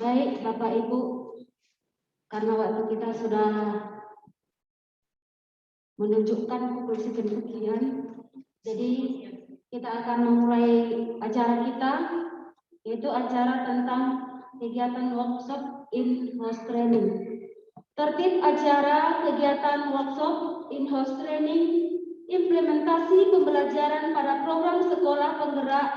Baik, Bapak Ibu, karena waktu kita sudah menunjukkan pukul sekian, jadi kita akan memulai acara kita, yaitu acara tentang kegiatan workshop in-house training. Tertib acara kegiatan workshop in-house training, implementasi pembelajaran pada program sekolah penggerak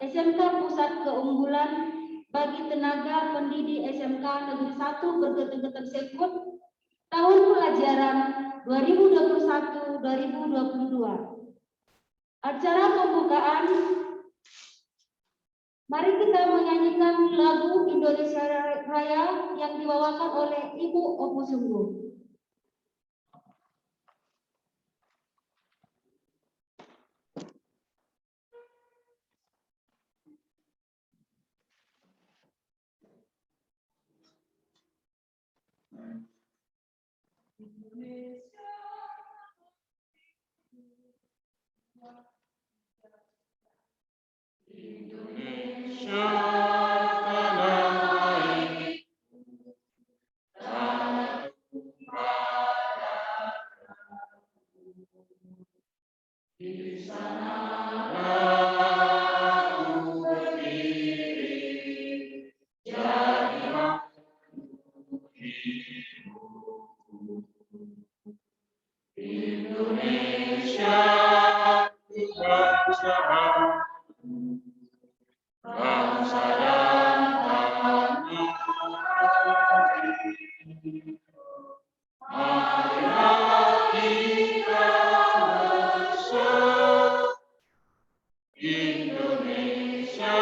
SMK Pusat Keunggulan bagi tenaga pendidik SMK Negeri 1 Bergeter Sekut tahun pelajaran 2021-2022. Acara pembukaan, mari kita menyanyikan lagu Indonesia Raya yang dibawakan oleh Ibu Opu Sungguh. Indonesia tanah air, tanah di sanalah aku berdiri, jadi makhluk hidupku. Indonesia bangsa bangsa dan tanah air. Marilah kita bersatu, Indonesia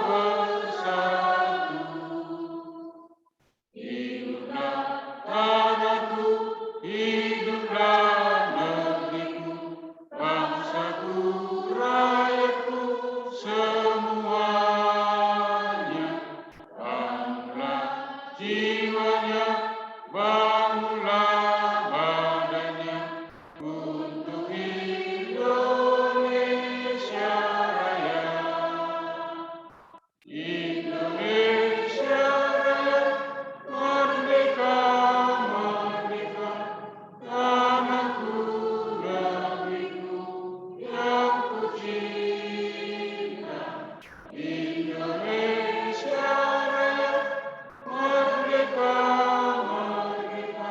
bersatu. Hiduplah tanahku, hiduplah negeriku, bangsaku, rakyatku, semuanya. Bangunlah jiwanya, bangunlah badannya, untuk Indonesia Raya. Indonesia Raya, merdeka, merdeka, tanahku, negeriku yang ku cinta. Indonesia Raya, merdeka, merdeka,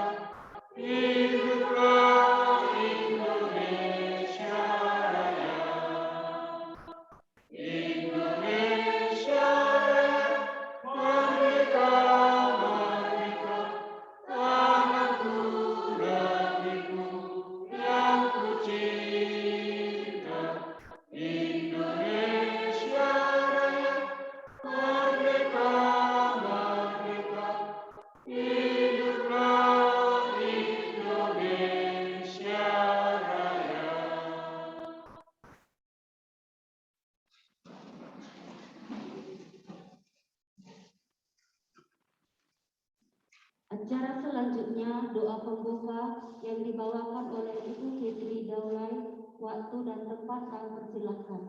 hiduplah Indonesia Raya. Indonesia Raya, merdeka, merdeka, tanahku, negeriku yang ku cinta. Indonesia Raya, merdeka, merdeka, hiduplah Indonesia Raya. Acara selanjutnya doa pembuka yang dibawakan oleh Ibu Fitri Daulay. Waktu dan tempat kami persilahkan.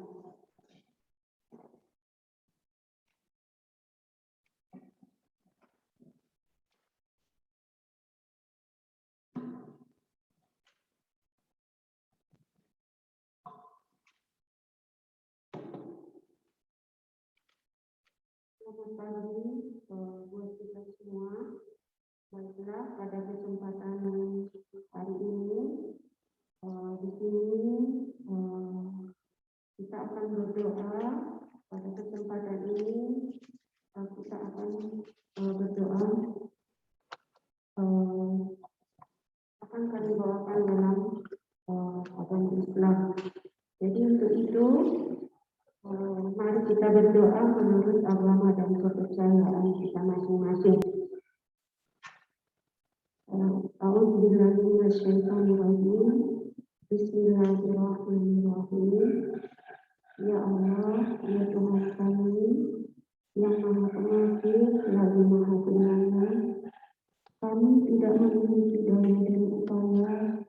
Selamat pagi buat kita semua. Baiklah, pada kesempatan hari ini di sini kita akan berdoa. Pada kesempatan ini kita akan berdoa akan kami bawakan dalam agama Islam. Jadi untuk itu mari kita berdoa menurut agama dan kepercayaan kita masing-masing. A'udzubillahi minasyaitonirrajim. Bismillahirrahmanirrahim. Ya Allah, ya Tuhan kami yang Maha Pengasih lagi Maha Penyayang, kami tidak memiliki daya dan upaya.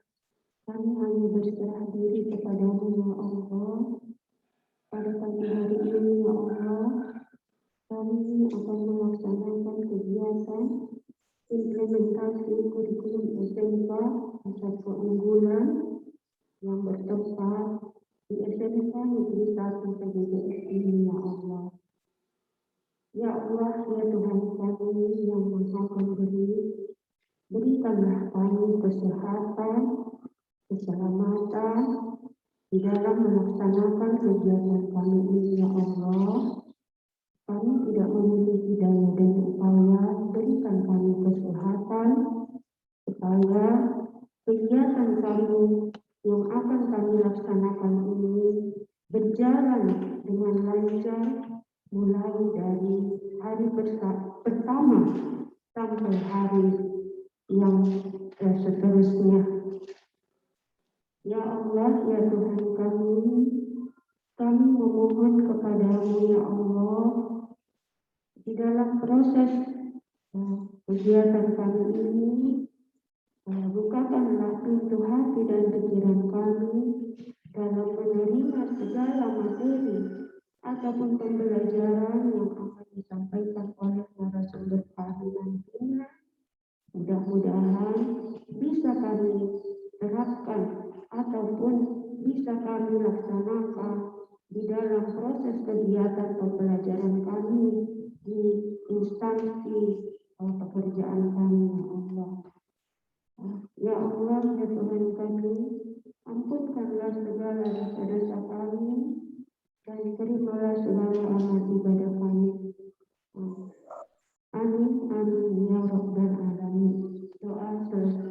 Kami hanya berserah diri kepadamu ya Allah. Pada pagi hari ini ya Allah, kami akan melaksanakan kegiatan implementasi kurikulum SMK Pusat Keunggulan yang bertempat di SMK Negeri 1 PGDS ini, ya Allah. Ya Allah, ya Tuhan kami yang Maha Pemberi, berikanlah kami kesehatan, keselamatan di dalam melaksanakan kegiatan kami ini, ya Allah. Kami tidak memiliki daya dan upaya, berikan kami kesehatan supaya kegiatan kami yang akan kami laksanakan ini berjalan dengan lancar mulai dari hari pertama sampai hari yang seterusnya. Ya Allah, ya Tuhan kami memohon kepadamu, ya Allah, di dalam proses kegiatan kami ini, bukakanlah pintu hati dan pikiran kami dalam menerima segala materi ataupun pembelajaran yang akan disampaikan oleh narasumber kami nantinya. Mudah-mudahan bisa kami terapkan ataupun bisa kami laksanakan di dalam proses kegiatan pembelajaran kami di instansi pekerjaan kami, ya Allah. Ya Allah, ya Tuhan kami, ampunkanlah segala dosa-dosa kami dan terimalah segala amal ibadah kami. Amin, amin, ya Rabbal Alamin. Doa selesai.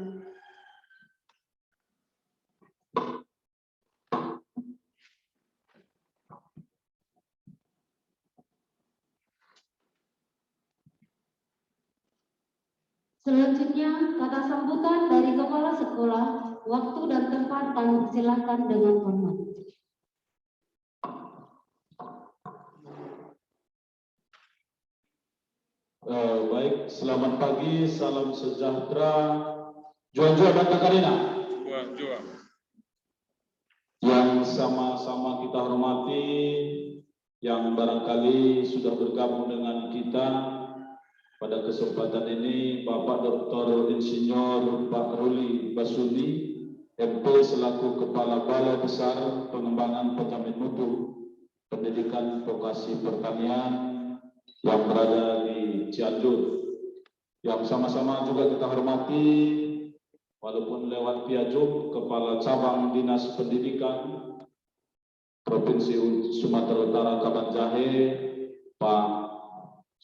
Selanjutnya, kata sambutan dari Kepala Sekolah, waktu dan tempat kami persilakan dengan hormat. Baik, selamat pagi, salam sejahtera. Jua-jua dan Karina. Jua. Yang sama-sama kita hormati, yang barangkali sudah bergabung dengan kita pada kesempatan ini, Bapak Dr. Insinyur Pak Ruli Basudi, MP selaku Kepala Balai Besar Pengembangan Penjamin Mutu Pendidikan Vokasi Pertanian yang berada di Cianjur, yang sama-sama juga kita hormati walaupun lewat via Zoom, Kepala Cabang Dinas Pendidikan Provinsi Sumatera Utara Kabanjahe, Pak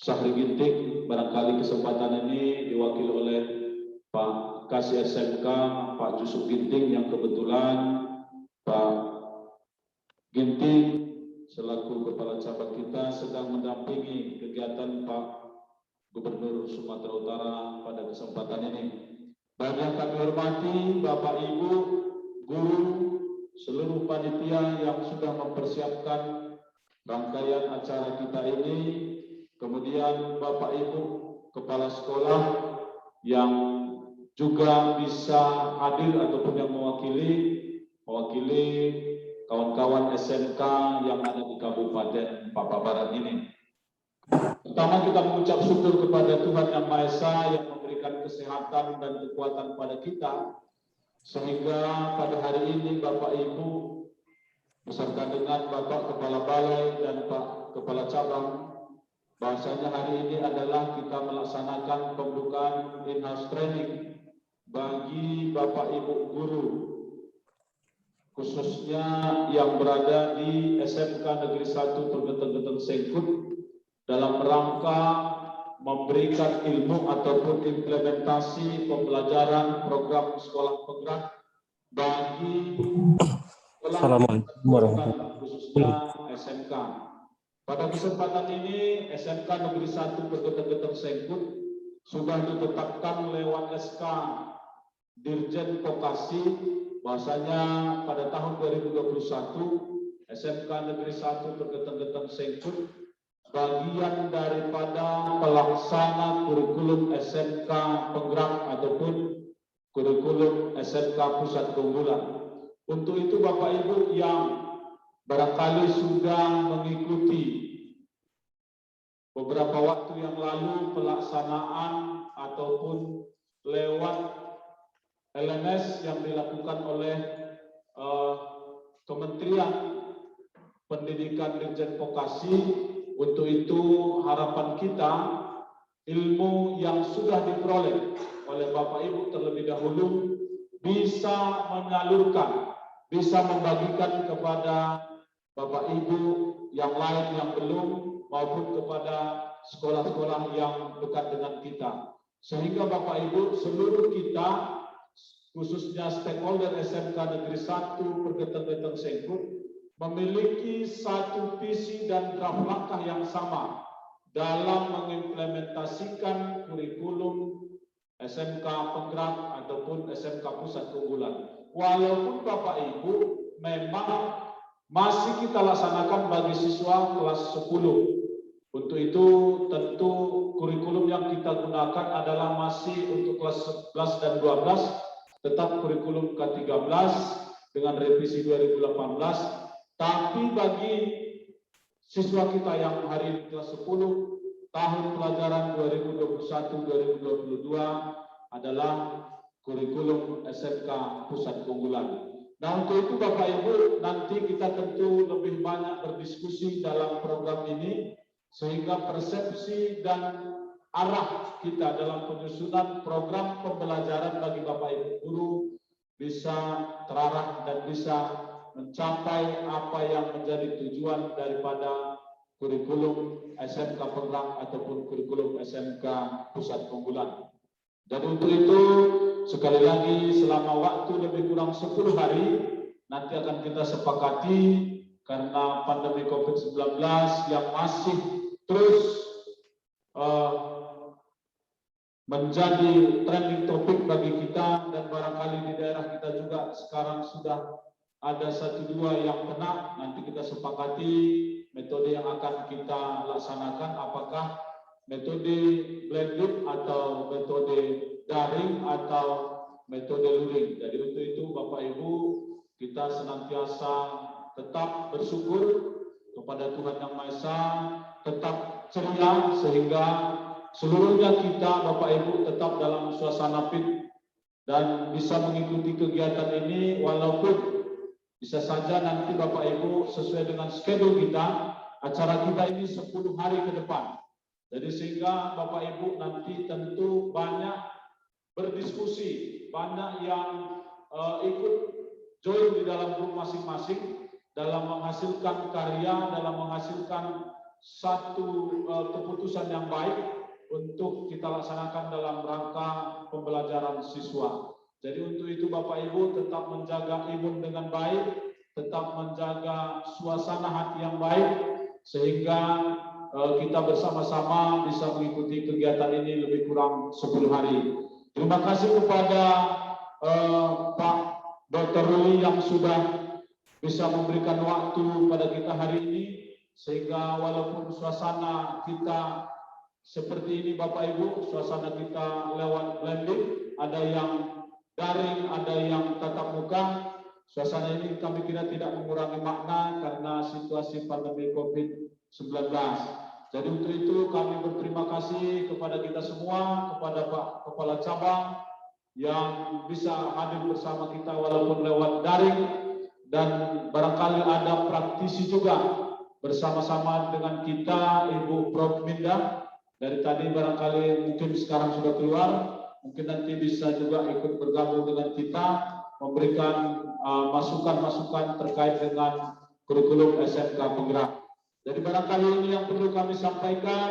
Syahri Ginting. Barangkali kesempatan ini diwakili oleh Pak Kasih SMK Pak Yusuf Ginting, yang kebetulan Pak Ginting selaku Kepala Cabang kita sedang mendampingi kegiatan Pak Gubernur Sumatera Utara pada kesempatan ini. Dan yang kami hormati Bapak Ibu, guru, seluruh panitia yang sudah mempersiapkan rangkaian acara kita ini, kemudian Bapak Ibu Kepala Sekolah yang juga bisa hadir ataupun yang mewakili kawan-kawan SMK yang ada di Kabupaten Papua Barat ini. Pertama, kita mengucap syukur kepada Tuhan Yang Maha Esa yang memberikan kesehatan dan kekuatan pada kita, sehingga pada hari ini Bapak Ibu beserta dengan Bapak Kepala Balai dan Pak Kepala Cabang, bahasanya hari ini adalah kita melaksanakan pembukaan in-house training bagi Bapak Ibu guru, khususnya yang berada di SMK Negeri 1 Pergeteng-Geteng Sengkut, dalam rangka memberikan ilmu ataupun implementasi pembelajaran program sekolah penggerak bagi khususnya SMK. Pada kesempatan ini SMK Negeri 1 Pergeteng-Geteng Sengkut sudah ditetapkan lewat SK Dirjen Vokasi, bahwasanya pada tahun 2021 SMK Negeri 1 Pergeteng-Geteng Sengkut bagian daripada pelaksana kurikulum SMK penggerak ataupun kurikulum SMK Pusat Keunggulan. Untuk itu Bapak Ibu yang barangkali sudah mengikuti beberapa waktu yang lalu pelaksanaan ataupun lewat LMS yang dilakukan oleh Kementerian Pendidikan Dirjen Vokasi. Untuk itu harapan kita ilmu yang sudah diperoleh oleh Bapak Ibu terlebih dahulu bisa menyalurkan, bisa membagikan kepada Bapak Ibu yang lain yang belum, maupun kepada sekolah-sekolah yang dekat dengan kita. Sehingga Bapak Ibu seluruh kita, khususnya stakeholder SMK Negeri 1 Pergetan-Geteng Sengkut, memiliki satu visi dan draft langkah yang sama dalam mengimplementasikan kurikulum SMK Penggerak ataupun SMK Pusat Keunggulan. Walaupun Bapak Ibu memang masih kita laksanakan bagi siswa kelas 10. Untuk itu tentu kurikulum yang kita gunakan adalah masih untuk kelas 11 dan 12, tetap kurikulum K13 dengan revisi 2018. Tapi bagi siswa kita yang hari ini kelas 10, tahun pelajaran 2021-2022 adalah kurikulum SMK Pusat Keunggulan. Nah, untuk itu Bapak Ibu, nanti kita tentu lebih banyak berdiskusi dalam program ini, sehingga persepsi dan arah kita dalam penyusunan program pembelajaran bagi Bapak Ibu guru bisa terarah dan bisa mencapai apa yang menjadi tujuan daripada kurikulum SMK Penggerak ataupun kurikulum SMK Pusat Keunggulan. Dan untuk itu sekali lagi selama waktu lebih kurang 10 hari nanti akan kita sepakati, karena pandemi COVID-19 yang masih terus menjadi trending topik bagi kita, dan barangkali di daerah kita juga sekarang sudah ada 1-2 yang kena. Nanti kita sepakati metode yang akan kita laksanakan, apakah metode blended atau metode daring atau metode luring. Jadi untuk itu Bapak Ibu, kita senantiasa tetap bersyukur kepada Tuhan Yang Maha Esa, tetap ceria, sehingga seluruhnya kita Bapak Ibu tetap dalam suasana fit dan bisa mengikuti kegiatan ini, walaupun bisa saja nanti Bapak Ibu sesuai dengan schedule kita, acara kita ini 10 hari ke depan. Jadi sehingga Bapak Ibu nanti tentu banyak berdiskusi, banyak yang ikut join di dalam grup masing-masing dalam menghasilkan karya, dalam menghasilkan satu keputusan yang baik untuk kita laksanakan dalam rangka pembelajaran siswa. Jadi untuk itu Bapak Ibu tetap menjaga imun dengan baik, tetap menjaga suasana hati yang baik, sehingga kita bersama-sama bisa mengikuti kegiatan ini lebih kurang 10 hari. Terima kasih kepada Pak Dr. Ruli yang sudah bisa memberikan waktu pada kita hari ini, sehingga walaupun suasana kita seperti ini Bapak Ibu, suasana kita lewat blending, ada yang daring, ada yang tatap muka. Suasana ini kami kira tidak mengurangi makna karena situasi pandemi COVID-19. Jadi untuk itu kami berterima kasih kepada kita semua, kepada Pak Kepala Cabang yang bisa hadir bersama kita walaupun lewat daring, dan barangkali ada praktisi juga bersama-sama dengan kita, Ibu Prof. Minda. Dari tadi barangkali mungkin sekarang sudah keluar, mungkin nanti bisa juga ikut bergabung dengan kita, memberikan masukan-masukan terkait dengan kurikulum SMK Penggerak. Jadi barangkali ini yang perlu kami sampaikan,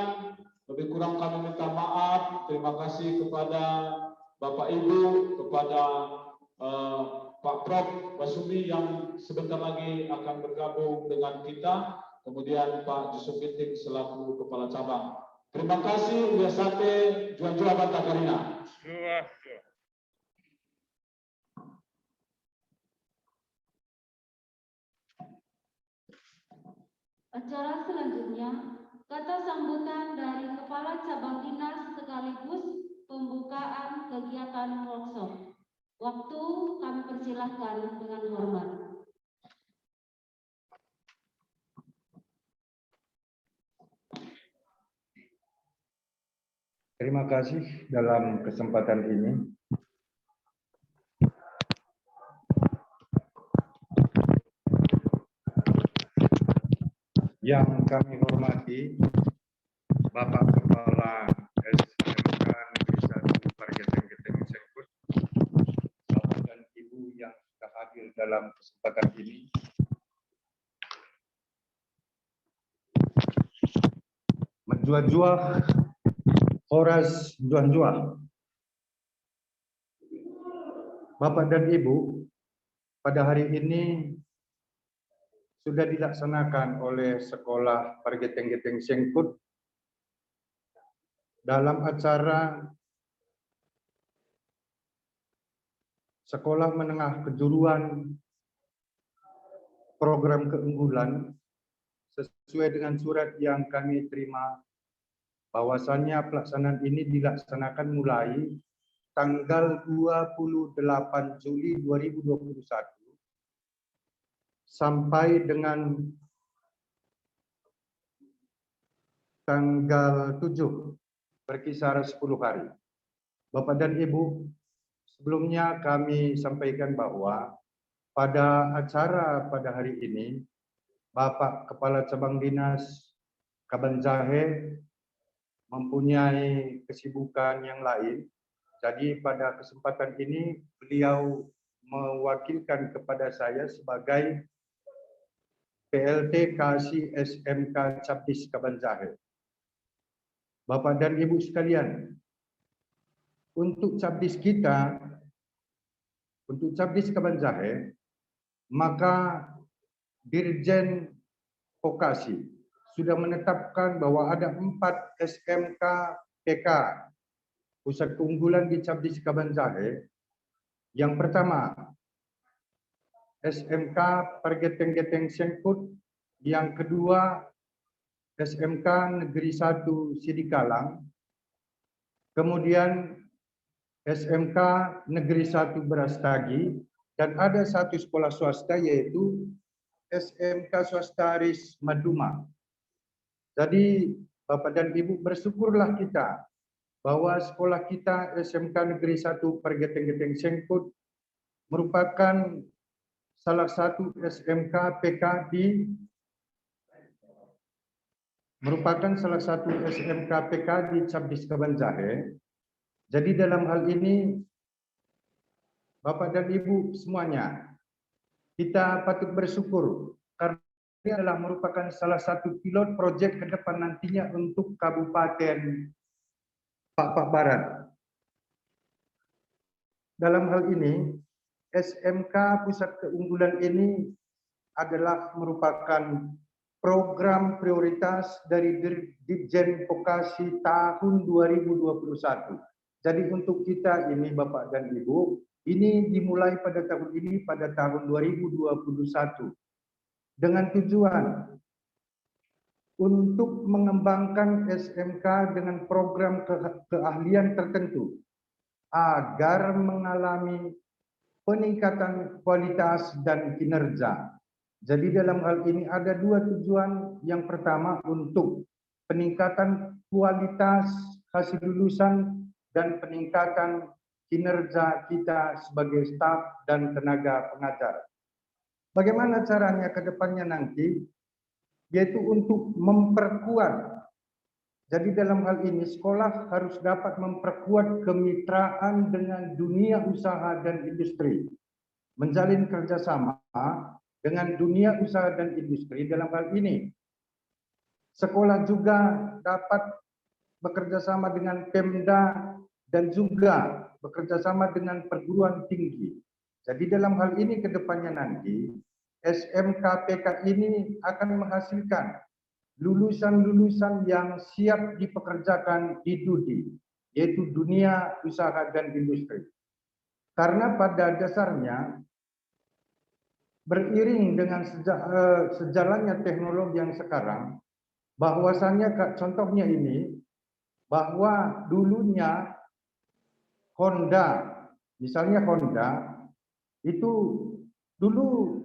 lebih kurang kami minta maaf. Terima kasih kepada Bapak Ibu, kepada Pak Prof. Basumi yang sebentar lagi akan bergabung dengan kita, kemudian Pak Yusuf Binting selaku Kepala Cabang. Terima kasih, Biasate, Juan-Juan Bantakarina. Acara selanjutnya, kata sambutan dari Kepala Cabang Dinas sekaligus pembukaan kegiatan workshop. Waktu kami persilahkan dengan hormat. Terima kasih dalam kesempatan ini. Yang kami hormati Bapak Kepala SMK Negeri 1 Pargeteng Geteng Sengkut, Bapak dan Ibu yang sudah hadir dalam kesempatan ini. Menjua-jua, Horas Juan-Jua. Bapak dan Ibu, pada hari ini sudah dilaksanakan oleh Sekolah Pargeteng Geteng Sengkut dalam acara Sekolah Menengah Kejuruan Program Keunggulan sesuai dengan surat yang kami terima bahwasannya pelaksanaan ini dilaksanakan mulai tanggal 28 Juli 2021 sampai dengan tanggal 7 berkisar 10 hari. Bapak dan Ibu, sebelumnya kami sampaikan bahwa pada acara pada hari ini Bapak Kepala Cabang Dinas Kabanjahe mempunyai kesibukan yang lain. Jadi pada kesempatan ini beliau mewakilkan kepada saya sebagai PLT Kasih SMK Cabdis Kabanjahe. Bapak dan Ibu sekalian, untuk Cabdis kita, untuk Cabdis Kabanjahe, maka Dirjen Vokasi sudah menetapkan bahwa ada 4 SMK PK pusat keunggulan di Cabdis Kabanjahe. Yang pertama, SMK Pargeteng Geteng Sengkut. Yang kedua, SMK Negeri 1 Sidikalang. Kemudian SMK Negeri 1 Berastagi. Dan ada satu sekolah swasta yaitu SMK Swasta Aris Maduma. Jadi Bapak dan Ibu, bersyukurlah kita bahwa sekolah kita SMK Negeri 1 Pargeteng Geteng Sengkut merupakan salah satu SMK PK di Cabdis Kabanjahe. Jadi dalam hal ini Bapak dan Ibu semuanya, kita patut bersyukur karena ini adalah merupakan salah satu pilot proyek ke depan nantinya untuk Kabupaten Pak Barat. Dalam hal ini, SMK Pusat Keunggulan ini adalah merupakan program prioritas dari Dirjen Vokasi tahun 2021. Jadi untuk kita ini Bapak dan Ibu, ini dimulai pada tahun ini pada tahun 2021 dengan tujuan untuk mengembangkan SMK dengan program keahlian tertentu agar mengalami peningkatan kualitas dan kinerja. Jadi dalam hal ini ada 2 tujuan. Yang pertama untuk peningkatan kualitas hasil lulusan dan peningkatan kinerja kita sebagai staf dan tenaga pengajar. Bagaimana caranya ke depannya nanti? Yaitu untuk memperkuat. Jadi dalam hal ini sekolah harus dapat memperkuat kemitraan dengan dunia usaha dan industri. Menjalin kerjasama dengan dunia usaha dan industri. Dalam hal ini sekolah juga dapat bekerjasama dengan Pemda dan juga bekerjasama dengan perguruan tinggi. Jadi dalam hal ini ke depannya nanti SMK PK ini akan menghasilkan lulusan-lulusan yang siap dipekerjakan di DUDI, yaitu dunia usaha dan industri. Karena pada dasarnya beriring dengan sejalannya teknologi yang sekarang, bahwasannya contohnya ini, bahwa dulunya Honda, misalnya Honda, itu dulu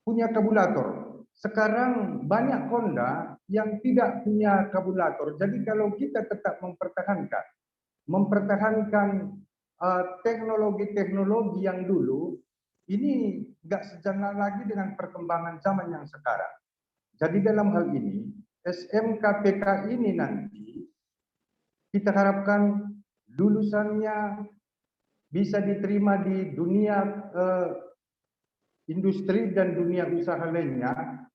punya kabulator. sekarang banyak Honda yang tidak punya karburator. Jadi kalau kita tetap mempertahankan teknologi-teknologi yang dulu, ini nggak sejalan lagi dengan perkembangan zaman yang sekarang. Jadi dalam hal ini, SMKPK ini nanti kita harapkan lulusannya bisa diterima di dunia industri dan dunia usaha lainnya,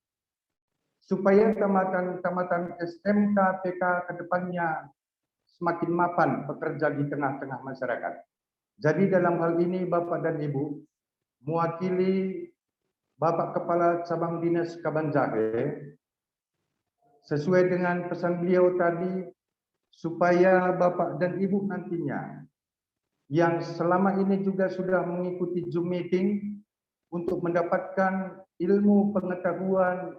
supaya tamatan SMKPK ke depannya semakin mapan bekerja di tengah-tengah masyarakat. Jadi dalam hal ini Bapak dan Ibu, mewakili Bapak Kepala Cabang Dinas Kabanjahe, sesuai dengan pesan beliau tadi, supaya Bapak dan Ibu nantinya yang selama ini juga sudah mengikuti Zoom meeting untuk mendapatkan ilmu pengetahuan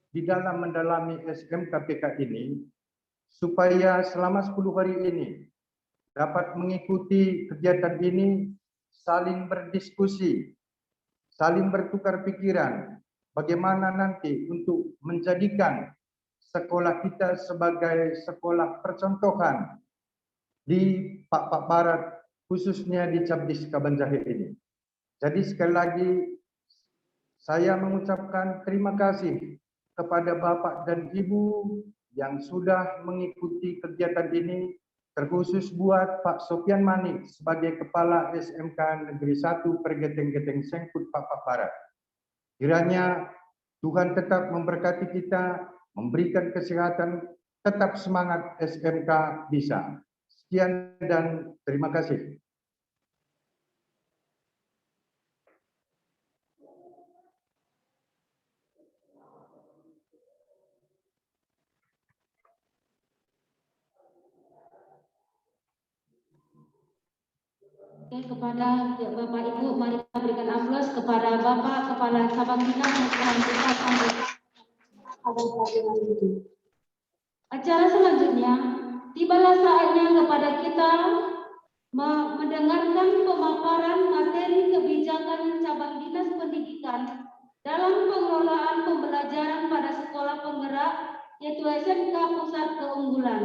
di dalam mendalami SMKPK ini, supaya selama 10 hari ini dapat mengikuti kegiatan ini, saling berdiskusi, saling bertukar pikiran, bagaimana nanti untuk menjadikan sekolah kita sebagai sekolah percontohan di Pak Barat, khususnya di Cabdis Kabanjahe ini. Jadi sekali lagi saya mengucapkan terima kasih kepada Bapak dan Ibu yang sudah mengikuti kegiatan ini, terkhusus buat Pak Sofian Manik sebagai Kepala SMK Negeri 1 Pergeteng-Geteng Sengkut Pak Barat. Kiranya Tuhan tetap memberkati kita, memberikan kesehatan, tetap semangat SMK bisa. Sekian dan terima kasih. Oke, kepada Bapak Ibu, mari kita berikan aplaus kepada Bapak Kepala Cabang Dinas yang telah kita sampai pada pelajaran ini. Acara selanjutnya, tibalah saatnya kepada kita mendengarkan pemaparan materi kebijakan Cabang Dinas Pendidikan dalam pengelolaan pembelajaran pada sekolah penggerak, yaitu SMK Pusat Keunggulan.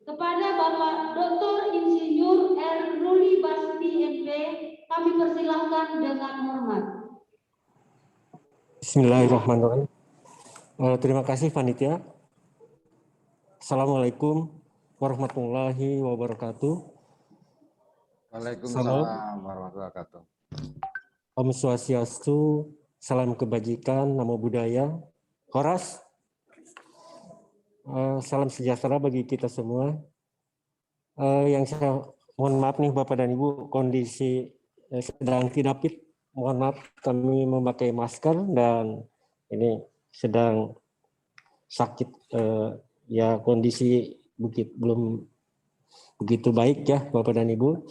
Kepada Bapak Dr. Insinyur R. Ruli Basri MP, kami persilahkan dengan hormat. Bismillahirrahmanirrahim. Terima kasih panitia. Assalamualaikum warahmatullahi wabarakatuh. Waalaikumsalam warahmatullahi wabarakatuh. Om Swastiastu, salam kebajikan, namo buddhaya, Horas. Salam sejahtera bagi kita semua. Yang saya mohon maaf nih Bapak dan Ibu, kondisi sedang tidak fit. Mohon maaf, kami memakai masker dan ini sedang sakit. Ya kondisi belum begitu baik ya Bapak dan Ibu.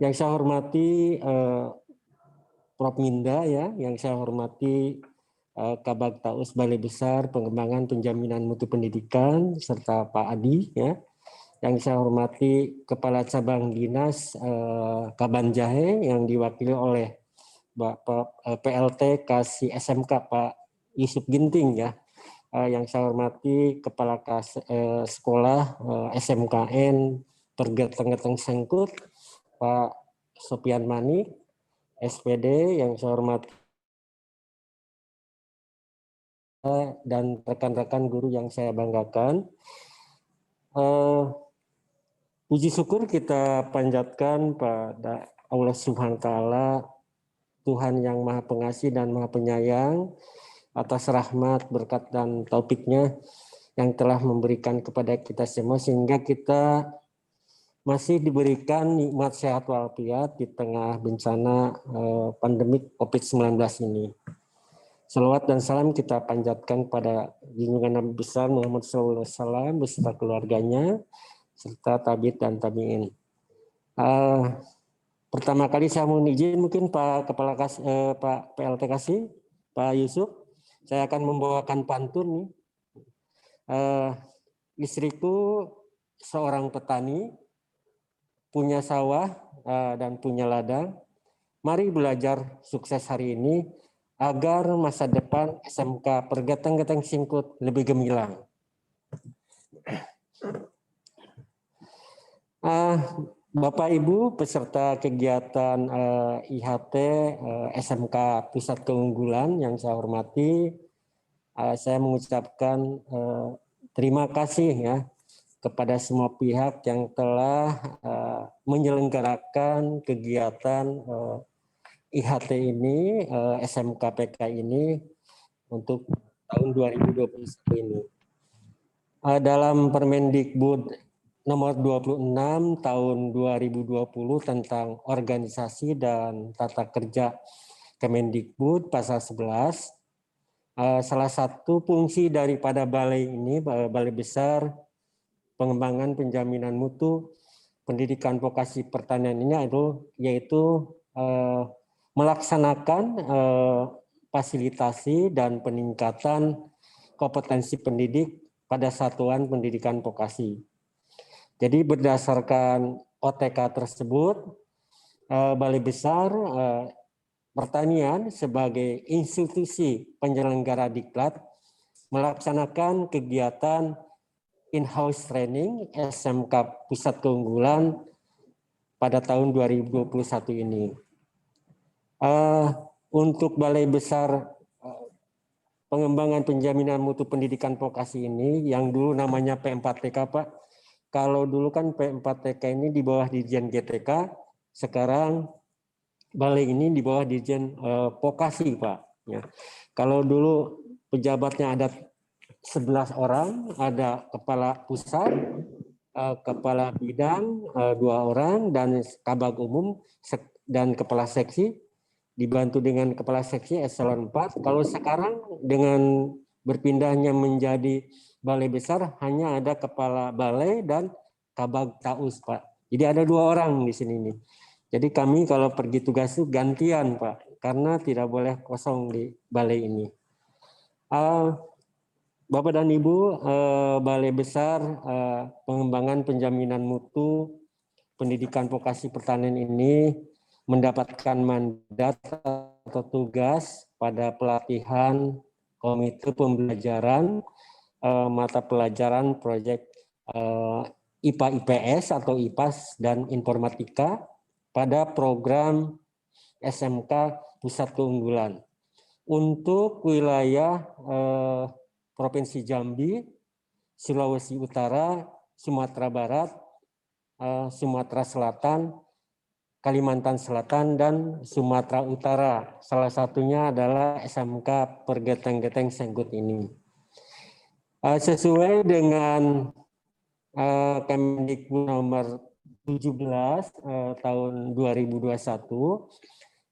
Yang saya hormati Prof. Minda ya, yang saya hormati Kabag Taus Balai Besar Pengembangan Penjaminan Mutu Pendidikan serta Pak Adi ya. Yang saya hormati Kepala Cabang Dinas Kabanjahe yang diwakili oleh Bapak PLT Kasih SMK Pak Yusuf Ginting ya. Yang saya hormati Kepala Sekolah SMKN Pergeteng-Geteng Sengkut Pak Sofian Manik SPD, yang saya hormati dan rekan-rekan guru yang saya banggakan. Puji syukur kita panjatkan pada Allah Subhanahu wa Ta'ala, Tuhan yang Maha Pengasih dan Maha Penyayang, atas rahmat, berkat dan taufiknya yang telah memberikan kepada kita semua sehingga kita masih diberikan nikmat sehat walafiat di tengah bencana pandemik COVID-19 ini. Salawat dan salam kita panjatkan pada junjungan Nabi besar Muhammad SAW beserta keluarganya serta tabi'in dan tabi'in. Pertama kali saya mau izin mungkin Pak Kepala Pak PLT Kasih, Pak Yusuf, saya akan membawakan pantun nih. Istriku seorang petani, punya sawah dan punya ladang. Mari belajar sukses hari ini agar masa depan SMK Pergeteng-Geteng Singkut lebih gemilang. Bapak Ibu peserta kegiatan IHT SMK Pusat Keunggulan yang saya hormati, saya mengucapkan terima kasih ya kepada semua pihak yang telah menyelenggarakan kegiatan IHT ini, SMK PK ini untuk tahun 2021 ini. Dalam Permendikbud nomor 26 tahun 2020 tentang organisasi dan tata kerja Kemendikbud pasal 11, salah satu fungsi daripada balai ini, Balai Besar Pengembangan Penjaminan Mutu Pendidikan Vokasi Pertanian ini yaitu melaksanakan fasilitasi dan peningkatan kompetensi pendidik pada satuan pendidikan vokasi. Jadi berdasarkan OTK tersebut, Balai Besar Pertanian sebagai institusi penyelenggara diklat melaksanakan kegiatan in-house training SMK Pusat Keunggulan pada tahun 2021 ini. Untuk Balai Besar Pengembangan Penjaminan Mutu Pendidikan Vokasi ini yang dulu namanya P4TK, Pak. Kalau dulu kan P4TK ini di bawah Dirjen GTK, sekarang balai ini di bawah Dirjen Vokasi, Pak. Ya. Kalau dulu pejabatnya ada 11 orang, ada kepala pusat, kepala bidang 2 orang, dan kabag umum dan kepala seksi, dibantu dengan kepala seksi eselon 4. Kalau sekarang dengan berpindahnya menjadi balai besar hanya ada kepala balai dan kabag taus, Pak. Jadi ada 2 orang di sini nih. Jadi kami kalau pergi tugas itu gantian, Pak, karena tidak boleh kosong di balai ini. Bapak dan Ibu, Balai Besar Pengembangan Penjaminan Mutu Pendidikan Vokasi Pertanian ini mendapatkan mandat atau tugas pada pelatihan komite pembelajaran mata pelajaran proyek IPA IPS atau IPAS dan Informatika pada program SMK Pusat Keunggulan untuk wilayah Provinsi Jambi, Sulawesi Utara, Sumatera Barat, Sumatera Selatan, Kalimantan Selatan, dan Sumatera Utara. Salah satunya adalah SMK Pergeteng-Geteng Singkut ini. Sesuai dengan Kemendikbud nomor 17 tahun 2021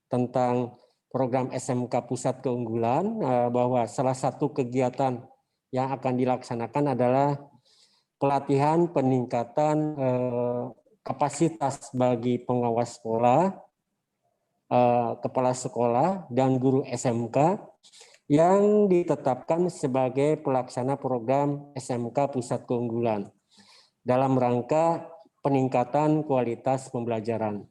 tentang program SMK Pusat Keunggulan, bahwa salah satu kegiatan yang akan dilaksanakan adalah pelatihan peningkatan kapasitas bagi pengawas sekolah, kepala sekolah, dan guru SMK yang ditetapkan sebagai pelaksana program SMK Pusat Keunggulan dalam rangka peningkatan kualitas pembelajaran.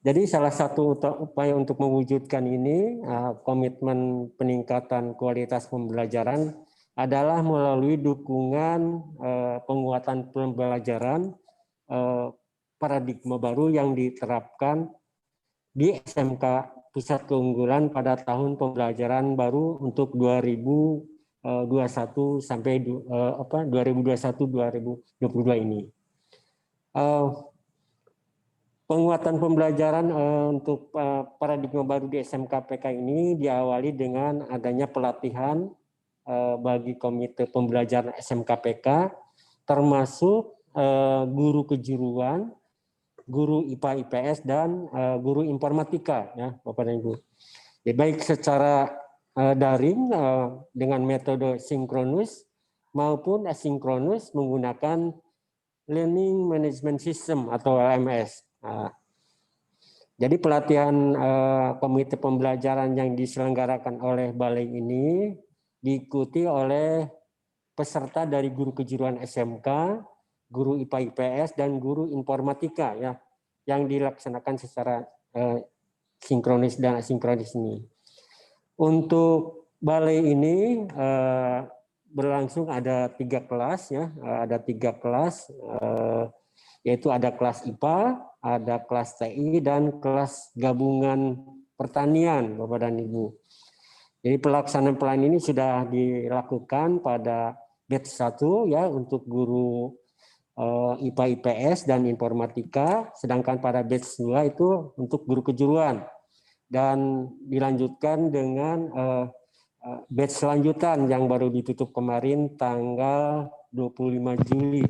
Jadi salah satu upaya untuk mewujudkan ini, komitmen peningkatan kualitas pembelajaran adalah melalui dukungan penguatan pembelajaran paradigma baru yang diterapkan di SMK Pusat Keunggulan pada tahun pembelajaran baru untuk 2021 sampai 2021-2022 ini. Penguatan pembelajaran untuk paradigma baru di SMK PK ini diawali dengan adanya pelatihan bagi komite pembelajaran SMK PK, termasuk guru kejuruan, guru IPA IPS, dan guru informatika, ya Bapak dan Ibu. Jadi baik secara daring dengan metode sinkronus maupun asinkronus menggunakan Learning Management System atau LMS. Jadi pelatihan komite pembelajaran yang diselenggarakan oleh balai ini diikuti oleh peserta dari guru kejuruan SMK, guru IPA IPS, dan guru informatika, ya, yang dilaksanakan secara sinkronis dan asinkronis ini. Untuk balai ini berlangsung ada 3 kelas ya, ada 3 kelas, yaitu ada kelas IPA, ada kelas TI dan kelas gabungan pertanian, Bapak dan Ibu. Jadi pelaksanaan pelayanan ini sudah dilakukan pada batch 1 ya untuk guru IPA IPS dan informatika, sedangkan pada batch 2 itu untuk guru kejuruan. Dan dilanjutkan dengan batch selanjutan yang baru ditutup kemarin tanggal 25 Juli.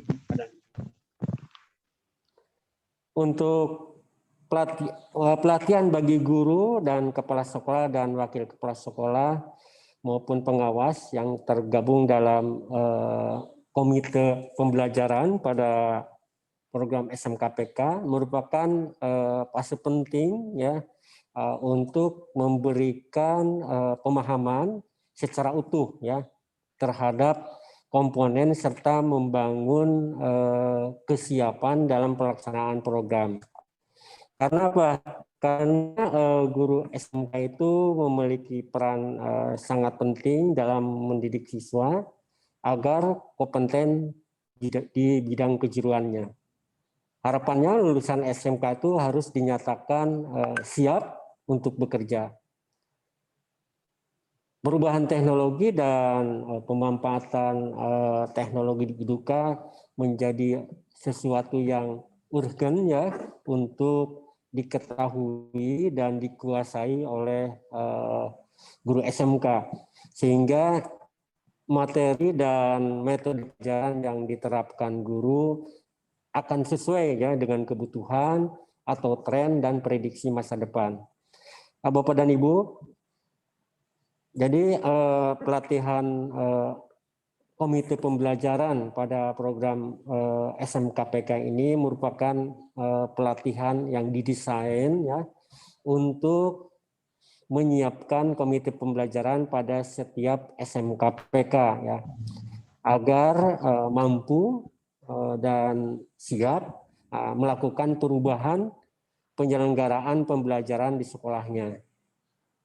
Untuk pelatihan bagi guru dan kepala sekolah dan wakil kepala sekolah maupun pengawas yang tergabung dalam komite pembelajaran pada program SMKPK merupakan fase penting ya untuk memberikan pemahaman secara utuh ya terhadap komponen serta membangun kesiapan dalam pelaksanaan program. Karena apa? Karena guru SMK itu memiliki peran sangat penting dalam mendidik siswa agar kompeten di bidang kejuruannya. Harapannya lulusan SMK itu harus dinyatakan siap untuk bekerja. Perubahan teknologi dan pemanfaatan teknologi di Duka menjadi sesuatu yang urgen ya untuk diketahui dan dikuasai oleh guru SMK, sehingga materi dan metode pelajaran yang diterapkan guru akan sesuai ya dengan kebutuhan atau tren dan prediksi masa depan. Bapak dan Ibu, jadi pelatihan komite pembelajaran pada program SMKPK ini merupakan pelatihan yang didesain ya untuk menyiapkan komite pembelajaran pada setiap SMKPK ya agar mampu dan siap melakukan perubahan penyelenggaraan pembelajaran di sekolahnya.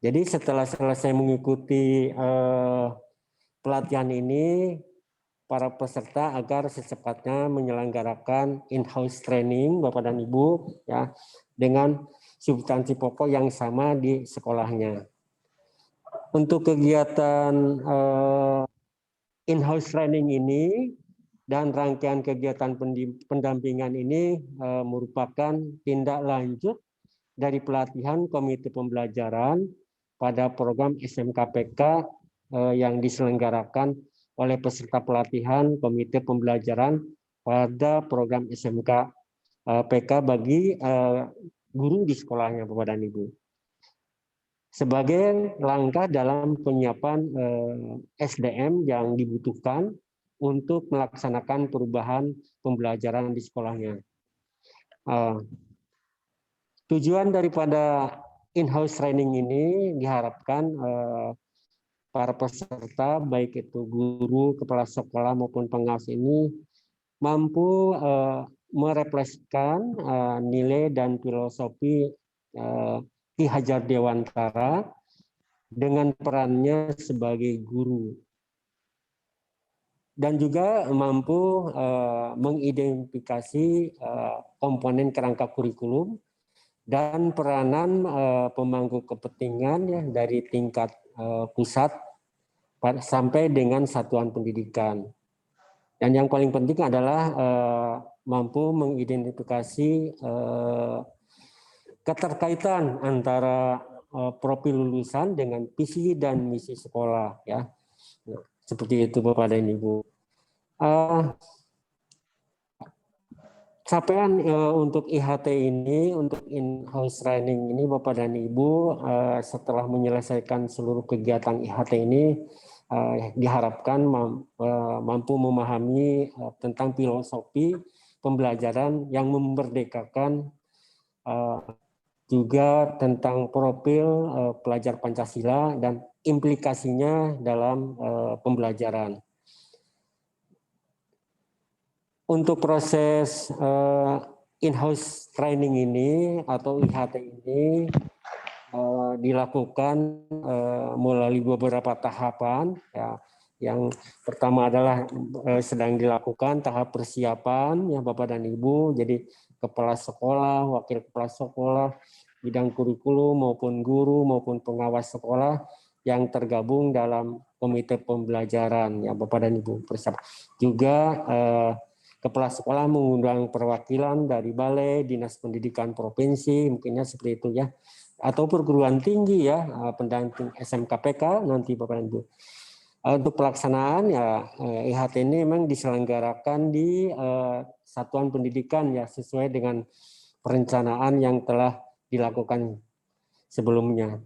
Jadi setelah selesai mengikuti pelatihan ini, para peserta agar secepatnya menyelenggarakan in-house training Bapak dan Ibu ya dengan substansi pokok yang sama di sekolahnya. Untuk kegiatan in-house training ini dan rangkaian kegiatan pendampingan ini merupakan tindak lanjut dari pelatihan komite pembelajaran pada program SMKPK yang diselenggarakan oleh peserta pelatihan komite pembelajaran pada program SMKPK bagi guru di sekolahnya Bapak dan Ibu. Sebagai langkah dalam penyiapan SDM yang dibutuhkan untuk melaksanakan perubahan pembelajaran di sekolahnya. Tujuan daripada in-house training ini diharapkan para peserta, baik itu guru, kepala sekolah maupun pengawas ini mampu merefleksikan nilai dan filosofi Ki Hajar Dewantara dengan perannya sebagai guru. Dan juga mampu mengidentifikasi komponen kerangka kurikulum dan peranan pemangku kepentingan ya, dari tingkat pusat sampai dengan satuan pendidikan. Dan yang paling penting adalah mampu mengidentifikasi keterkaitan antara profil lulusan dengan visi dan misi sekolah ya. Seperti itu Bapak dan Ibu. Capaian untuk IHT ini, untuk in-house training ini Bapak dan Ibu, setelah menyelesaikan seluruh kegiatan IHT ini, diharapkan mampu memahami tentang filosofi pembelajaran yang memerdekakan, juga tentang profil pelajar Pancasila dan implikasinya dalam pembelajaran. Untuk proses in-house training ini atau IHT ini dilakukan melalui beberapa tahapan. Ya. Yang pertama adalah sedang dilakukan tahap persiapan, ya Bapak dan Ibu. Jadi kepala sekolah, wakil kepala sekolah, bidang kurikulum maupun guru maupun pengawas sekolah yang tergabung dalam komite pembelajaran, ya Bapak dan Ibu. Juga kepala sekolah mengundang perwakilan dari balai, dinas pendidikan provinsi, mungkinnya seperti itu ya, atau perguruan tinggi ya, pendamping SMKPK nanti Bapak dan Ibu. Untuk pelaksanaan ya IHT ini memang diselenggarakan di satuan pendidikan ya sesuai dengan perencanaan yang telah dilakukan sebelumnya.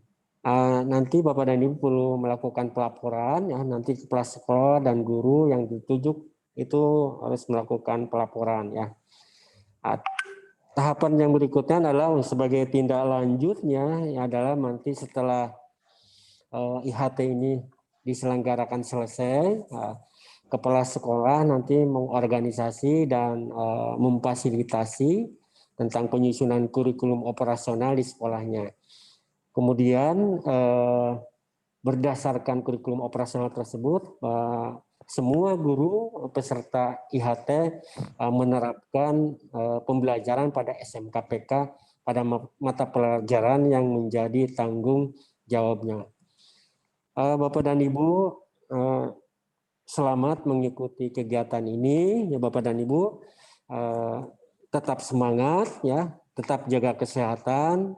Nanti Bapak dan Ibu perlu melakukan pelaporan ya, nanti kepala sekolah dan guru yang ditunjuk itu harus melakukan pelaporan ya. Tahapan yang berikutnya adalah sebagai tindak lanjutnya adalah nanti setelah IHT ini diselenggarakan selesai, kepala sekolah nanti mengorganisasi dan memfasilitasi tentang penyusunan kurikulum operasional di sekolahnya. Kemudian berdasarkan kurikulum operasional tersebut, semua guru peserta IHT menerapkan pembelajaran pada SMKPK pada mata pelajaran yang menjadi tanggung jawabnya. Bapak dan Ibu, selamat mengikuti kegiatan ini ya Bapak dan Ibu. Tetap semangat ya, tetap jaga kesehatan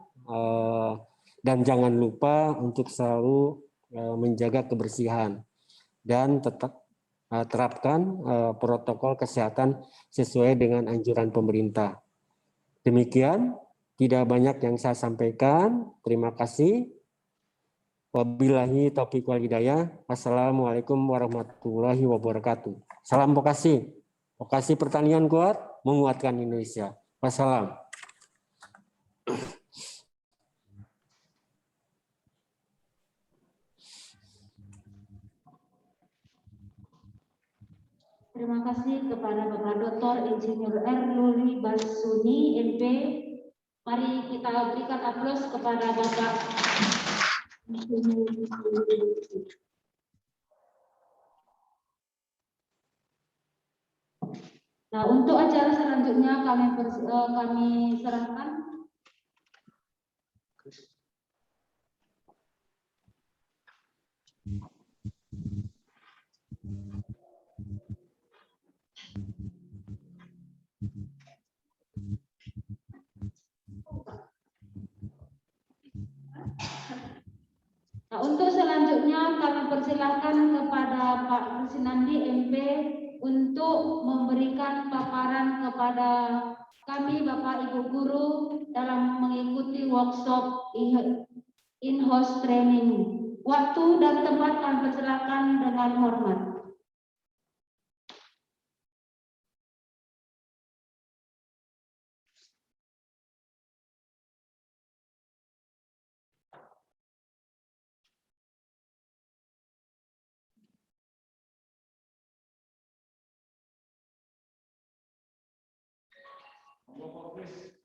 dan jangan lupa untuk selalu menjaga kebersihan dan tetap terapkan protokol kesehatan sesuai dengan anjuran pemerintah. Demikian, tidak banyak yang saya sampaikan. Terima kasih. Wabillahi taufiq wal hidayah. Wassalamualaikum warahmatullahi wabarakatuh. Salam vokasi. Vokasi pertanian kuat, menguatkan Indonesia. Wassalam. Terima kasih kepada Bapak Dr. Insinyur Erluli Basuni, MP. Mari kita berikan aplaus kepada Bapak. Nah, untuk acara selanjutnya kami serahkan. Nah, untuk selanjutnya kami persilahkan kepada Pak Krisinandi MP untuk memberikan paparan kepada kami Bapak Ibu Guru dalam mengikuti workshop in-house training. Waktu dan tempat kami persilahkan dengan hormat. Bapak Kris.